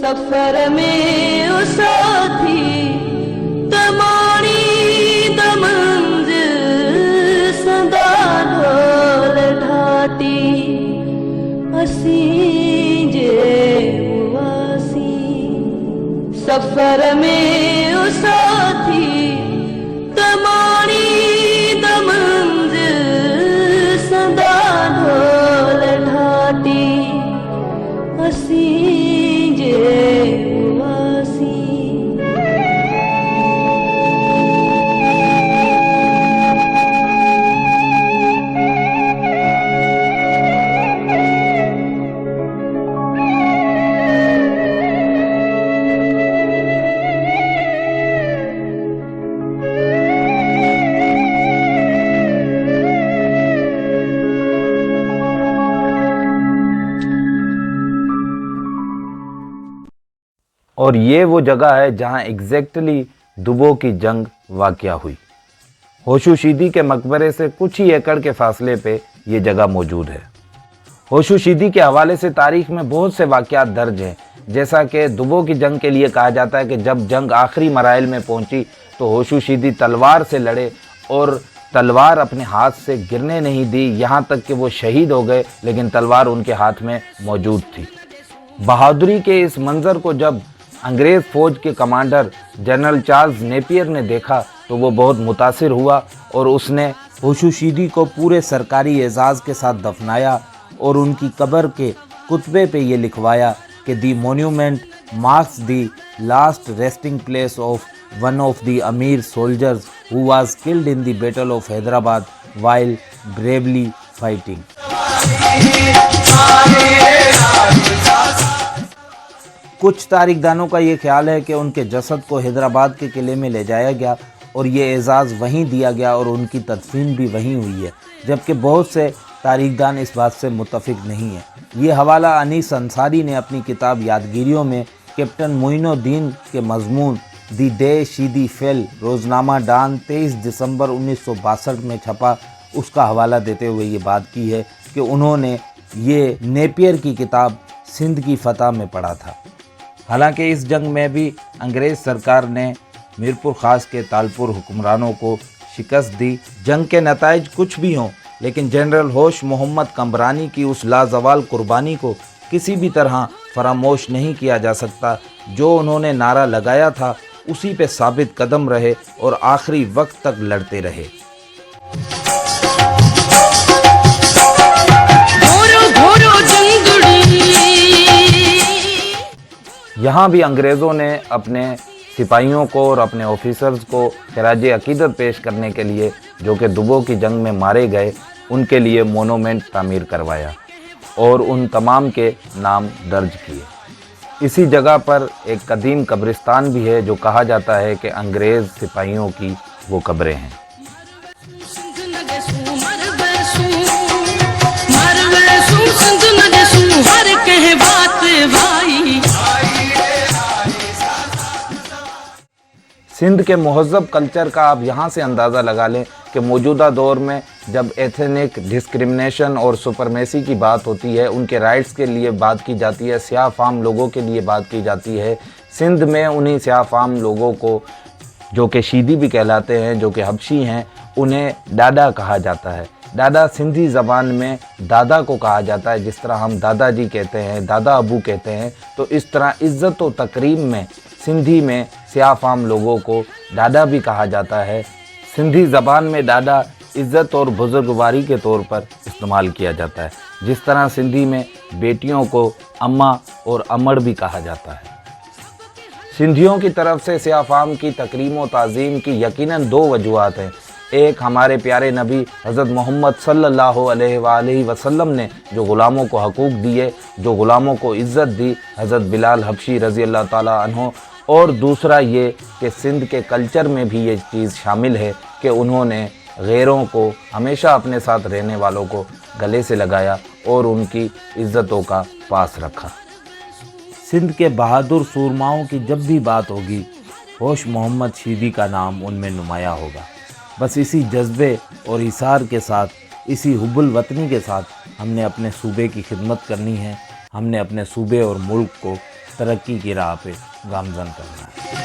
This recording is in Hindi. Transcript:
सफर में ओ साथी तमाणी दमंज सदा ढोल ढाटी असी जे उवासी सफर में ओ साथी तमाणी दमंज सदा ढोल ढाटी असी जे उवासी। और ये वो जगह है जहाँ एग्जैक्टली दुबो की जंग वाक़या हुई। होशू शीदी के मकबरे से कुछ ही एकड़ के फासले पे ये जगह मौजूद है। होशू शीदी के हवाले से तारीख में बहुत से वाक़यात दर्ज हैं। जैसा कि दुबो की जंग के लिए कहा जाता है कि जब जंग आखिरी मराइल में पहुंची तो होशू शीदी तलवार से लड़े और तलवार अपने हाथ से गिरने नहीं दी, यहाँ तक कि वो शहीद हो गए, लेकिन तलवार उनके हाथ में मौजूद थी। बहादुरी के इस मंज़र को जब अंग्रेज़ फ़ौज के कमांडर जनरल चार्ल्स नेपियर ने देखा तो वो बहुत मुतासिर हुआ और उसने होशू शीदी को पूरे सरकारी एजाज़ के साथ दफनाया और उनकी कब्र के कुतबे पे ये लिखवाया कि the monument marks the last resting place of one of the Amir soldiers who was killed in the battle of Hyderabad while bravely fighting. कुछ तारीखदानों का ये ख्याल है कि उनके जसद को हैदराबाद के किले में ले जाया गया और ये एजाज़ वहीं दिया गया और उनकी तदफीन भी वहीं हुई है, जबकि बहुत से तारीखदान इस बात से मुत्तफिक नहीं है। ये हवाला अनीस अंसारी ने अपनी किताब यादगिरियों में कैप्टन मोइनुद्दीन के मजमून दी डे शीदी फेल रोज़नामा डान 23 दिसंबर 1962 में छपा, उसका हवाला देते हुए ये बात की है कि उन्होंने ये नेपियर की किताब सिंध की फतह में पढ़ा था। हालांकि इस जंग में भी अंग्रेज़ सरकार ने मीरपुर ख़ास के तालपुर हुक्मरानों को शिकस्त दी। जंग के नताइज कुछ भी हों, लेकिन जनरल होश मोहम्मद कमरानी की उस लाजवाल कुर्बानी को किसी भी तरह फरामोश नहीं किया जा सकता। जो उन्होंने नारा लगाया था उसी पे साबित कदम रहे और आखिरी वक्त तक लड़ते रहे। यहाँ भी अंग्रेज़ों ने अपने सिपाहियों को और अपने ऑफिसर्स को खराजे अकीदत पेश करने के लिए, जो कि दुबो की जंग में मारे गए, उनके लिए मोनूमेंट तामीर करवाया और उन तमाम के नाम दर्ज किए। इसी जगह पर एक कदीम कब्रिस्तान भी है जो कहा जाता है कि अंग्रेज़ सिपाहियों की वो कब्रें हैं। सिंध के महज़ब कल्चर का आप यहाँ से अंदाज़ा लगा लें कि मौजूदा दौर में जब एथनिक डिस्क्रिमिनेशन और सुपरमेसी की बात होती है, उनके राइट्स के लिए बात की जाती है, स्याह फाम लोगों के लिए बात की जाती है, सिंध में उन्हीं स्याह फाम लोगों को जो कि शीदी भी कहलाते हैं, जो कि हबशी हैं, उन्हें डाडा कहा जाता है। डाडा सिंधी ज़बान में दादा को कहा जाता है, जिस तरह हम दादाजी कहते हैं, दादा अबू कहते हैं, तो इस तरह इज़्ज़त व तकरीम में सिंधी में स्याह फाम लोगों को डाडा भी कहा जाता है। सिंधी ज़बान में डाडा इज़्ज़त और बुजुर्गवारी के तौर पर इस्तेमाल किया जाता है, जिस तरह सिंधी में बेटियों को अम्मा और अमड़ भी कहा जाता है। सिंधियों की तरफ से स्याह फाम की तकरीम व ताज़ीम की यकीनन दो वजूहात हैं। एक, हमारे प्यारे नबी हज़रत मोहम्मद सल्लल्लाहु अलैहि वसल्लम ने जो ग़ुलामों को हकूक़ दिए, जो ग़ुलामों को इज़्ज़त दी, हज़रत बिलाल हबशी रज़ी अल्लाह ताला अन्हो। और दूसरा ये कि सिंध के कल्चर में भी ये चीज़ शामिल है कि उन्होंने गैरों को हमेशा अपने साथ रहने वालों को गले से लगाया और उनकी इज़्ज़तों का पास रखा। सिंध के बहादुर सूरमाओं की जब भी बात होगी, होश मोहम्मद शीदी का नाम उनमें नुमाया होगा। बस इसी जज्बे और इसार के साथ, इसी हुब्बुल वतनी के साथ हमने अपने सूबे की खिदमत करनी है। हमने अपने सूबे और मुल्क को तरक्की की राह पे गामजन करना है।